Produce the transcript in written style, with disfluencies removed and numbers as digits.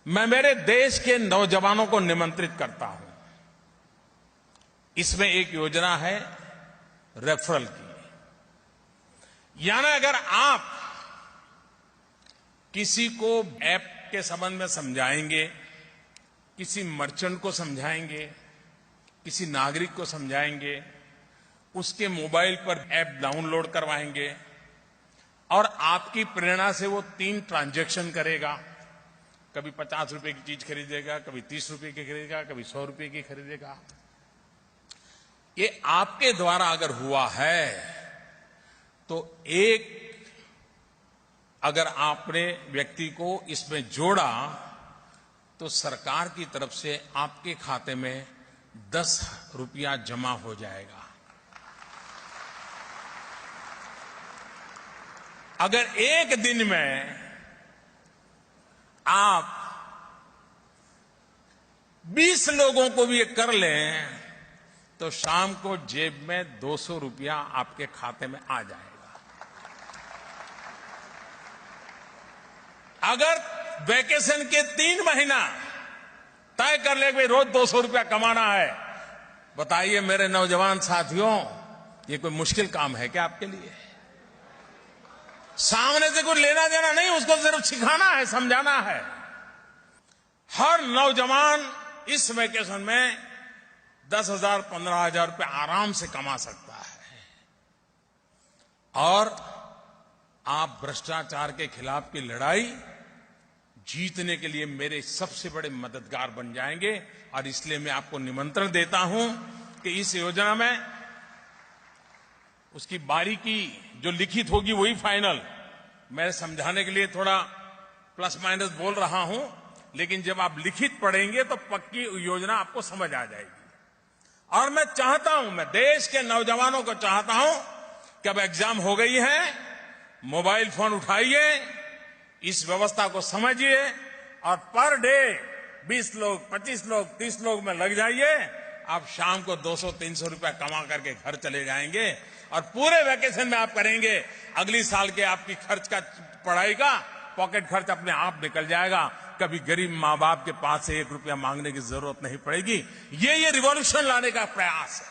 मैं मेरे देश के नौजवानों को निमंत्रित करता हूं। इसमें एक योजना है रेफरल की। यानी अगर आप किसी को ऐप के संबंध में समझाएंगे, किसी मर्चेंट को समझाएंगे, किसी नागरिक को समझाएंगे, उसके मोबाइल पर ऐप डाउनलोड करवाएंगे और आपकी प्रेरणा से वो 3 ट्रांजैक्शन करेगा। कभी 50 रुपए की चीज खरीदेगा, कभी 30 रुपए की खरीदेगा, कभी 100 रुपए की खरीदेगा। ये आपके द्वारा अगर हुआ है तो अगर आपने व्यक्ति को इसमें जोड़ा तो सरकार की तरफ से आपके खाते में 10 रुपया जमा हो जाएगा। अगर एक दिन में आप 20 लोगों को भी ये कर लें तो शाम को जेब में 200 रुपया आपके खाते में आ जाएगा। अगर वैकेशन के 3 महीना तय कर ले कि रोज 200 रुपया कमाना है, बताइए मेरे नौजवान साथियों, ये कोई मुश्किल काम है क्या आपके लिए? सामने से कुछ लेना देना नहीं, उसको सिर्फ सिखाना है, समझाना है। हर नौजवान इस वेकेशन में 10,000 15,000 रुपए आराम से कमा सकता है। और आप भ्रष्टाचार के खिलाफ की लड़ाई जीतने के लिए मेरे सबसे बड़े मददगार बन जाएंगे। और इसलिए मैं आपको निमंत्रण देता हूं कि इस योजना में उसकी बारीकी जो लिखित होगी वही फाइनल। मैं समझाने के लिए थोड़ा प्लस माइनस बोल रहा हूं, लेकिन जब आप लिखित पढ़ेंगे तो पक्की योजना आपको समझ आ जाएगी। और मैं चाहता हूं, मैं देश के नौजवानों को चाहता हूं कि अब एग्जाम हो गई है, मोबाइल फोन उठाइए, इस व्यवस्था को समझिए और पर डे 20 लोग 25 लोग 30 लोग में लग जाइए। आप शाम को 200-300 रुपया कमा करके घर चले जाएंगे और पूरे वैकेशन में आप करेंगे। अगली साल के आपकी खर्च का पढ़ाई का पॉकेट खर्च अपने आप निकल जाएगा। कभी गरीब मां बाप के पास से 1 रुपया मांगने की जरूरत नहीं पड़ेगी। ये रिवॉल्यूशन लाने का प्रयास है।